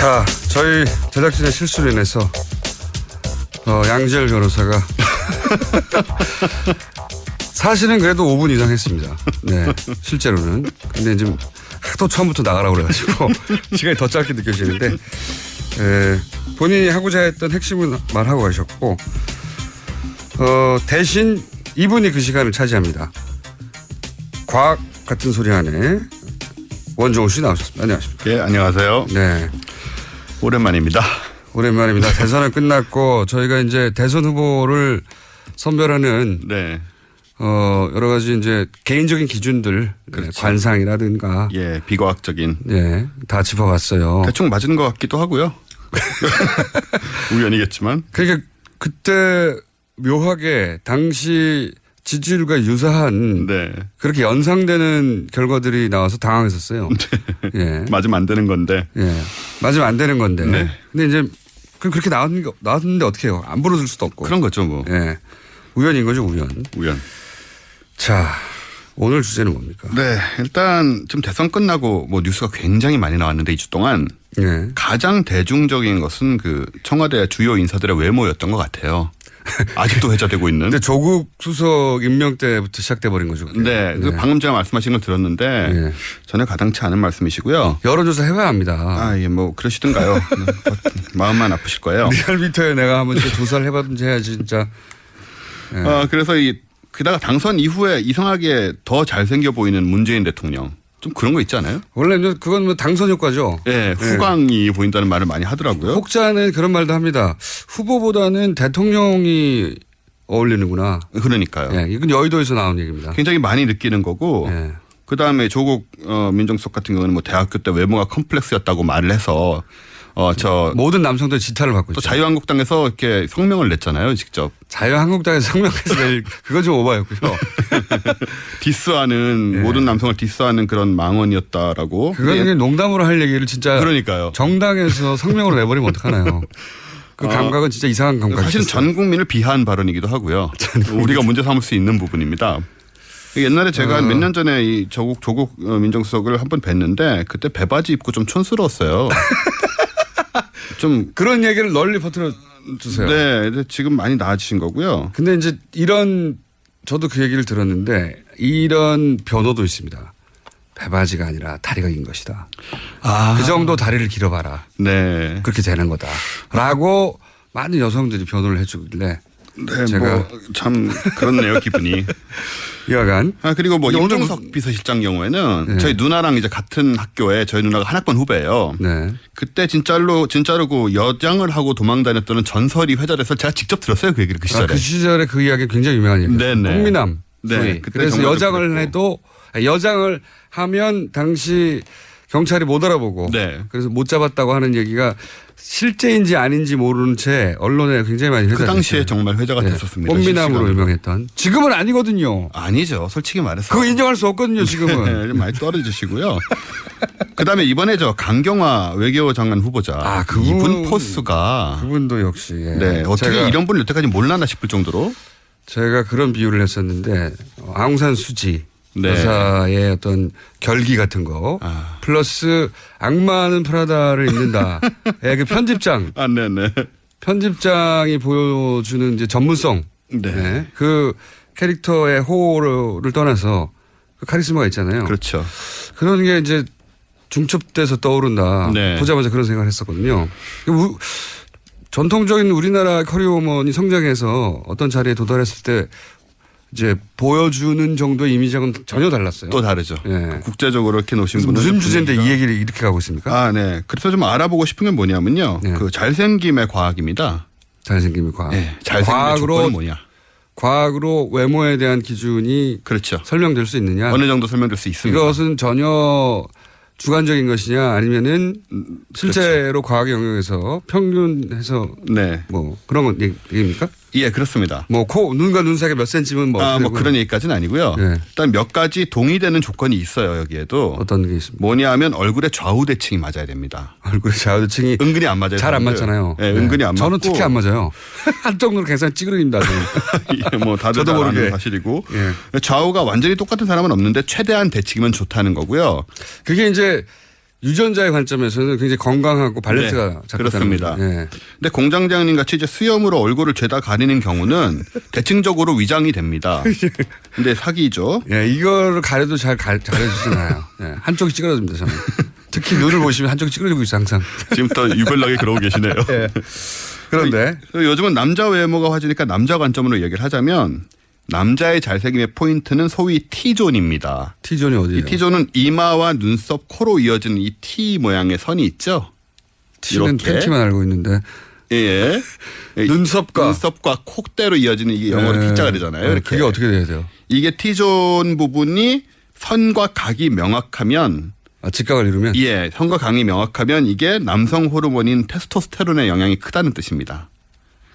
자, 저희 제작진의 실수로 인해서 양지열 변호사가 사실은 그래도 5분 이상 했습니다. 네, 실제로는. 근데 지금 하도 처음부터 나가라고 그래가지고 시간이 더 짧게 느껴지는데 본인이 하고자 했던 핵심은 말하고 가셨고 대신 이분이 그 시간을 차지합니다. 과학 같은 소리 안에 원종우 씨 나오셨습니다. 안녕하십니까? 예, 안녕하세요. 네. 오랜만입니다. 오랜만입니다. 대선은 끝났고 저희가 이제 대선 후보를 선별하는 네. 여러 가지 이제 개인적인 기준들, 그렇죠. 관상이라든가, 예, 비과학적인. 네, 다 짚어봤어요. 대충 맞은 것 같기도 하고요. 우연이겠지만. 그러니까 그때 묘하게 당시 지지율과 유사한 네. 그렇게 연상되는 결과들이 나와서 당황했었어요. 예. 맞으면 안 되는 건데. 예. 맞으면 안 되는 건데. 네. 근데 이제 그렇게 나왔는데 어떻게 해요? 안 불어줄 수도 없고. 그런 거죠, 뭐. 예. 우연인 거죠, 우연. 우연. 자, 오늘 주제는 뭡니까? 네. 일단 지금 대선 끝나고 뭐 뉴스가 굉장히 많이 나왔는데 2주 동안 예. 가장 대중적인 것은 그 청와대 주요 인사들의 외모였던 것 같아요. 아직도 회자되고 있는. 근데 조국 수석 임명 때부터 시작돼 버린 거죠. 그게. 네. 그 방금 제가 말씀하신 걸 들었는데 네. 전혀 가당치 않은 말씀이시고요. 여론조사 해봐야 합니다. 아, 예, 뭐 그러시든가요. 마음만 아프실 거예요. 리얼미터에 내가 한번 조사를 해봤든지 해야지 진짜. 예. 그래서 게다가 당선 이후에 이상하게 더 잘생겨 보이는 문재인 대통령. 좀 그런 거 있지 않아요? 원래 그건 뭐 당선 효과죠. 예, 후광이 보인다는 말을 많이 하더라고요. 혹자는 그런 말도 합니다. 후보보다는 대통령이 어울리는구나. 그러니까요. 예, 이건 여의도에서 나온 얘기입니다. 굉장히 많이 느끼는 거고. 예. 그다음에 조국 민정수석 같은 경우는 뭐 대학교 때 외모가 컴플렉스였다고 말을 해서 모든 남성들 지탄을 받고 또 있죠. 자유한국당에서 이렇게 성명을 냈잖아요, 직접. 자유한국당에서 성명해서 그건 좀 오바였고요. 디스하는 모든 남성을 디스하는 그런 망언이었다라고. 그건 그냥 농담으로 할 얘기를 진짜 그러니까요. 정당에서 성명으로 내버리면 어떡하나요? 그 감각은 진짜 이상한 감각이죠. 사실은 전 국민을 비하한 발언이기도 하고요. 우리가 문제 삼을 수 있는 부분입니다. 옛날에 제가 몇 년 전에 이 조국 민정수석을 한번 뵀는데 그때 배바지 입고 좀 촌스러웠어요. 좀 그런 얘기를 널리 퍼뜨려 주세요. 네, 지금 많이 나아지신 거고요. 근데 이제 저도 그 얘기를 들었는데 이런 변호도 있습니다. 배바지가 아니라 다리가 긴 것이다. 그 정도 다리를 길어봐라. 네. 그렇게 되는 거다. 라고 많은 여성들이 변호를 해주길래 네, 제가 뭐 참 그렇네요, 기분이. 여하간. 그리고 뭐 임종석 비서실장 경우에는 네. 저희 누나랑 이제 같은 학교에 저희 누나가 한 학번 후배예요. 네. 그때 진짜로 그 여장을 하고 도망 다녔다는 전설이 회자돼서 제가 직접 들었어요, 그 얘기를 그 시절에. 그 시절에 그 이야기 굉장히 유명한 얘기죠. 네네. 꽃미남. 네. 소위. 그때 그래서 정말로 여장을 그랬고. 해도 여장을 하면 당시 경찰이 못 알아보고 네. 그래서 못 잡았다고 하는 얘기가 실제인지 아닌지 모르는 채 언론에 굉장히 많이 회자됐어요. 그 당시에 정말 회자가 됐었습니다. 꽃미남으로 실시간으로. 유명했던. 지금은 아니거든요. 아니죠. 솔직히 말해서. 그거 인정할 수 없거든요. 지금은. 네, 좀 많이 떨어지시고요. 그다음에 이번에 강경화 외교장관 후보자. 이분 포스가. 그분도 역시. 예. 네. 어떻게 이런 분을 여태까지 몰랐나 싶을 정도로. 제가 그런 비유를 했었는데 아웅산 수지 네. 여사의 어떤 결기 같은 거 플러스 악마는 프라다를 입는다의 그 편집장. 네네. 편집장이 보여주는 이제 전문성. 네. 네. 그 캐릭터의 호를 떠나서 그 카리스마가 있잖아요. 그렇죠. 그런 게 이제 중첩돼서 떠오른다. 네. 보자마자 그런 생각을 했었거든요. 전통적인 우리나라 커리어우먼이 성장해서 어떤 자리에 도달했을 때 이제 보여주는 정도의 이미지하고는 전혀 달랐어요. 또 다르죠. 예. 국제적으로 이렇게 놓으신 분은. 무슨 주제인데 이 얘기를 이렇게 가고 있습니까? 네. 그래서 좀 알아보고 싶은 게 뭐냐면요. 네. 그 잘생김의 과학입니다. 잘생김의 과학. 네. 잘생김의 조건은 뭐냐. 과학으로 외모에 대한 기준이 그렇죠. 설명될 수 있느냐. 어느 정도 설명될 수 있습니다. 이것은 전혀 주관적인 것이냐 아니면은 실제로 과학 영역에서 평균해서 네. 뭐 그런 건 얘기입니까? 예, 그렇습니다. 뭐 눈과 눈 사이가 몇 센치면 뭐 어떻게 뭐 되고. 그런 얘기까지는 아니고요. 네. 일단 몇 가지 동의되는 조건이 있어요, 여기에도. 어떤 게 있습니까? 뭐냐 하면 얼굴에 좌우 대칭이 맞아야 됩니다. 얼굴에 좌우대칭이 은근히 안 맞아요. 잘 안 사람들. 맞잖아요. 네, 은근히 안 맞고. 저는 특히 안 맞아요. 한쪽으로 계산 찌그러집니다. 예, 뭐 다들 저도 잘 모르게. 아는 사실이고. 예. 좌우가 완전히 똑같은 사람은 없는데 최대한 대칭이면 좋다는 거고요. 그게 이제 유전자의 관점에서는 굉장히 건강하고 밸런스가 네, 잡혔다는 그렇습니다. 거죠. 예. 근데 공장장님 같이 이제 수염으로 얼굴을 죄다 가리는 경우는 대칭적으로 위장이 됩니다. 근데 사기죠. 예, 이거를 가려도 잘 가려지진 않아요. 예, 한쪽이 찌그러집니다, 저는. 특히 눈을 보시면 한쪽이 찌그러지고 있어, 항상. 지금부터 유별나게 그러고 계시네요. 예. 그런데. 요즘은 남자 외모가 화제니까 남자 관점으로 얘기를 하자면 남자의 잘생김의 포인트는 소위 T존입니다. T존이 어디예요? 이 T존은 이마와 눈썹, 코로 이어지는 이 T 모양의 선이 있죠. T는 이렇게. 팬티만 알고 있는데. 예. 눈썹과 콧대로 이어지는 이게 영어로 T자가 되잖아요. 이렇게. 그게 어떻게 돼야 돼요? 이게 T존 부분이 선과 각이 명확하면 직각을 이루면? 예, 선과 각이 명확하면 이게 남성 호르몬인 테스토스테론의 영향이 크다는 뜻입니다.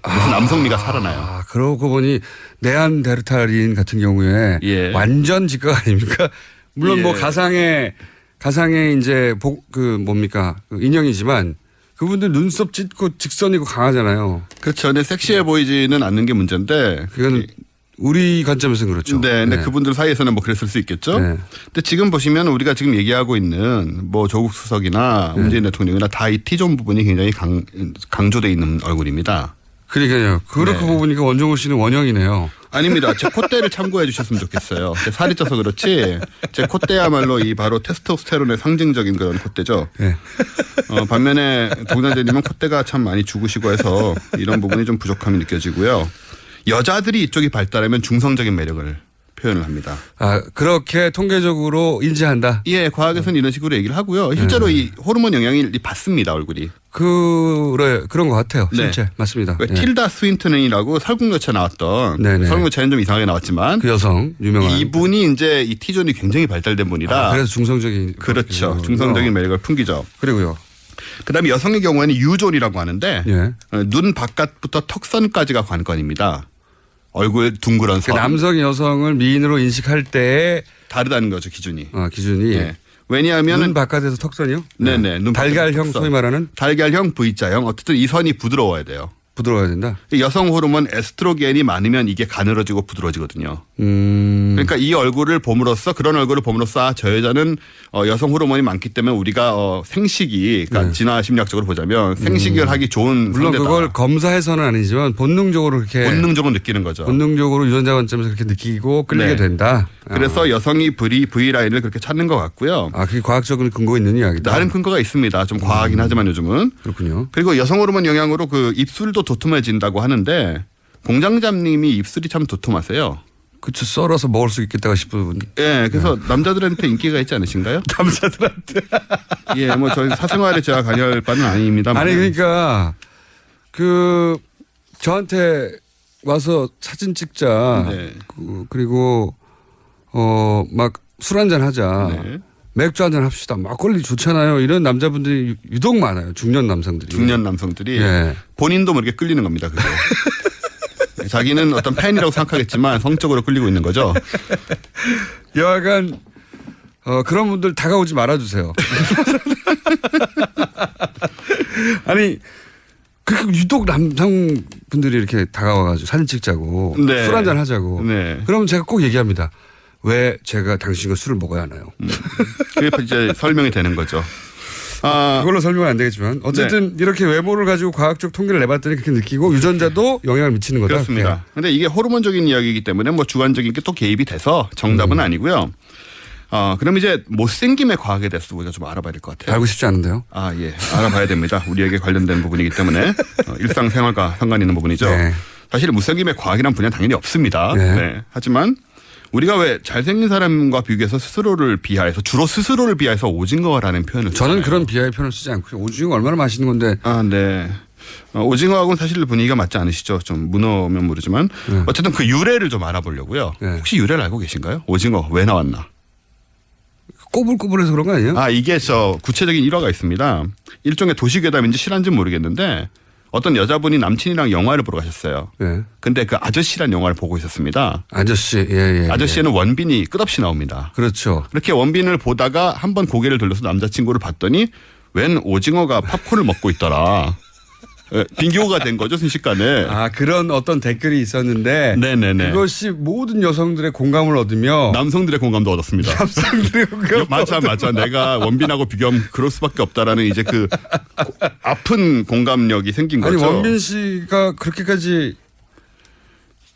그래서 남성미가 살아나요. 아, 그러고 보니 네안데르탈인 같은 경우에 예. 완전 직각 아닙니까? 물론 예. 뭐 가상의 이제 뭡니까? 인형이지만 그분들 눈썹 찢고 직선이고 강하잖아요. 그렇죠. 근데 섹시해 보이지는 않는 게 문제인데. 그건 우리 관점에서는 그렇죠. 네, 근데 그분들 사이에서는 뭐 그랬을 수 있겠죠. 네. 근데 지금 보시면 우리가 지금 얘기하고 있는 뭐 조국 수석이나 문재인 대통령이나 다 이 T존 부분이 굉장히 강조돼 있는 얼굴입니다. 그러니까요. 그렇게 네. 보니까 원종우 씨는 원형이네요. 아닙니다. 제 콧대를 참고해 주셨으면 좋겠어요. 제 살이 쪄서 그렇지 제 콧대야말로 이 바로 테스토스테론의 상징적인 그런 콧대죠. 네. 반면에 동남자님은 콧대가 참 많이 죽으시고 해서 이런 부분이 좀 부족함이 느껴지고요. 여자들이 이쪽이 발달하면 중성적인 매력을 표현을 합니다. 아, 그렇게 통계적으로 인지한다? 예, 과학에서는 이런 식으로 얘기를 하고요. 실제로 이 호르몬 영향이 받습니다, 얼굴이. 그런 것 같아요. 실제. 네. 맞습니다. 왜 틸다 스윈튼이라고 설국열차 나왔던 네네. 설국열차는 좀 이상하게 나왔지만 그 여성 유명한. 이분이 이제 이 T존이 굉장히 발달된 분이라 그래서 중성적인. 그렇죠. 중성적인 매력을 풍기죠. 그리고요. 그다음에 여성의 경우에는 U존이라고 하는데 예. 눈 바깥부터 턱선까지가 관건입니다. 얼굴 둥그런 선. 남성이 여성을 미인으로 인식할 때의 다르다는 거죠, 기준이. 기준이. 예. 왜냐하면 눈 바깥에서 턱선이요? 네네. 눈 달걀형 바깥에서 소위 말하는 달걀형 V자형 어쨌든 이 선이 부드러워야 돼요. 부드러워야 된다. 여성 호르몬 에스트로겐이 많으면 이게 가늘어지고 부드러워지거든요. 그러니까 이 얼굴을 봄으로써 그런 얼굴을 봄으로써 저 여자는 여성 호르몬이 많기 때문에 우리가 생식이 그러니까 진화 심리학적으로 보자면 생식을 하기 좋은 물론 상대다. 그걸 검사해서는 아니지만 본능적으로 그렇게 본능적으로 느끼는 거죠. 본능적으로 유전자 관점에서 그렇게 느끼고 끌리게 네. 된다. 그래서 여성이 V라인을 그렇게 찾는 것 같고요. 그게 과학적으로 근거 있는 이야기다. 나름 근거가 있습니다. 좀 과하긴 하지만 요즘은. 그렇군요. 그리고 여성 호르몬 영향으로 그 입술도 도톰해진다고 하는데 공장장님이 입술이 참 도톰하세요. 그쵸. 썰어서 먹을 수 있겠다가 싶은. 예, 그래서 남자들한테 인기가 있지 않으신가요? 남자들한테. 예, 뭐 저희 사생활에 제가 관여할 바는 아닙니다. 아니 그러니까 저한테 와서 사진 찍자. 네. 그리고 막 술 한잔 하자. 네. 맥주 한잔 합시다. 막걸리 좋잖아요. 이런 남자분들이 유독 많아요. 중년 남성들이. 중년 남성들이 예. 본인도 모르게 끌리는 겁니다. 그게. 자기는 어떤 팬이라고 생각하겠지만 성적으로 끌리고 있는 거죠. 여하간 그런 분들 다가오지 말아주세요. 아니 그렇게 유독 남성분들이 이렇게 다가와가지고 사진 찍자고 네. 술 한잔 하자고. 네. 그러면 제가 꼭 얘기합니다. 왜 제가 당신과 술을 먹어야 하나요? 그게 이제 설명이 되는 거죠. 그걸로 설명은 안 되겠지만 어쨌든 이렇게 외모를 가지고 과학적 통계를 내봤더니 그렇게 느끼고 유전자도 영향을 미치는 거다. 그렇습니다. 그런데 이게 호르몬적인 이야기이기 때문에 뭐 주관적인 게 또 개입이 돼서 정답은 아니고요. 그럼 이제 못생김의 과학에 대해서 우리가 좀 알아봐야 될 것 같아요. 알고 싶지 않은데요. 예. 알아봐야 됩니다. 우리에게 관련된 부분이기 때문에 일상생활과 상관 있는 부분이죠. 네. 사실 못생김의 과학이란 분야는 당연히 없습니다. 네. 네. 하지만 우리가 왜 잘생긴 사람과 비교해서 주로 스스로를 비하해서 오징어라는 표현을 저는 쓰잖아요. 그런 비하의 표현을 쓰지 않고요. 오징어 얼마나 맛있는 건데. 네. 오징어하고는 사실 분위기가 맞지 않으시죠. 좀 문어면 모르지만 어쨌든 그 유래를 좀 알아보려고요. 네. 혹시 유래를 알고 계신가요? 오징어 왜 나왔나? 꼬불꼬불해서 그런 거 아니에요? 이게 구체적인 일화가 있습니다. 일종의 도시괴담인지 실화인지는 모르겠는데 어떤 여자분이 남친이랑 영화를 보러 가셨어요. 네. 근데 그 아저씨란 영화를 보고 있었습니다. 아저씨. 예. 아저씨에는 원빈이 끝없이 나옵니다. 그렇죠. 그렇게 원빈을 보다가 한번 고개를 돌려서 남자친구를 봤더니 웬 오징어가 팝콘을 먹고 있더라. 빙교가 된 거죠 순식간에. 아 그런 어떤 댓글이 있었는데 네네네. 그것이 모든 여성들의 공감을 얻으며 남성들의 공감도 얻었습니다. 남성들의 공감을 맞아. 내가 원빈하고 비교하면 그럴 수밖에 없다라는 이제 그 아픈 공감력이 생긴 아니 거죠. 원빈 씨가 그렇게까지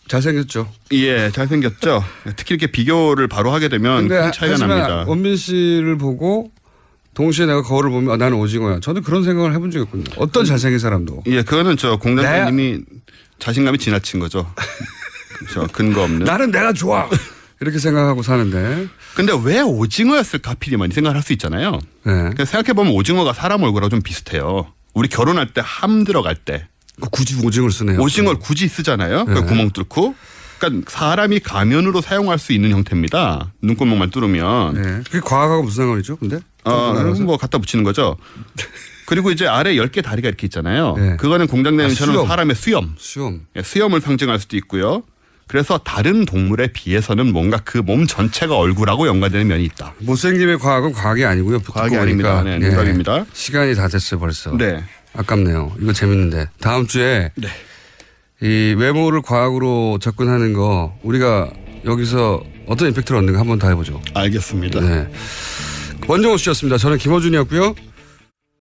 잘생겼죠. 예, 잘생겼죠. 특히 이렇게 비교를 바로 하게 되면 큰 차이가 하지만 납니다. 원빈 씨를 보고 동시에 내가 거울을 보면 아, 나는 오징어야. 저는 그런 생각을 해본 적이 없거든요. 어떤 잘생긴 사람도. 예, 그거는 저 공장장님이 자신감이 지나친 거죠. 그렇죠. 근거 없는. 나는 내가 좋아. 이렇게 생각하고 사는데. 근데 왜 오징어였을까 하필이면 이 생각을 할 수 있잖아요. 네. 생각해보면 오징어가 사람 얼굴하고 좀 비슷해요. 우리 결혼할 때 함 들어갈 때 굳이 오징어를 쓰네요. 오징어를 굳이 쓰잖아요. 네. 구멍 뚫고. 그러니까 사람이 가면으로 사용할 수 있는 형태입니다. 눈구멍만 뚫으면. 네. 그게 과학하고 무슨 상관이죠? 근데? 뭐 갖다 붙이는 거죠. 그리고 이제 아래 10개 다리가 이렇게 있잖아요. 네. 그거는 공장장님처럼 수염. 사람의 수염. 수염. 예, 수염을 상징할 수도 있고요. 그래서 다른 동물에 비해서는 뭔가 그 몸 전체가 얼굴하고 연관되는 면이 있다. 못생김의 과학은 과학이 아니고요. 과학이 아닙니다. 네, 농담입니다. 시간이 다 됐어요 벌써. 네. 아깝네요. 이거 재밌는데. 다음 주에 네. 이 외모를 과학으로 접근하는 거 우리가 여기서 어떤 임팩트를 얻는가 한번 다 해보죠. 알겠습니다. 네. 원정호 씨였습니다. 저는 김어준이었고요.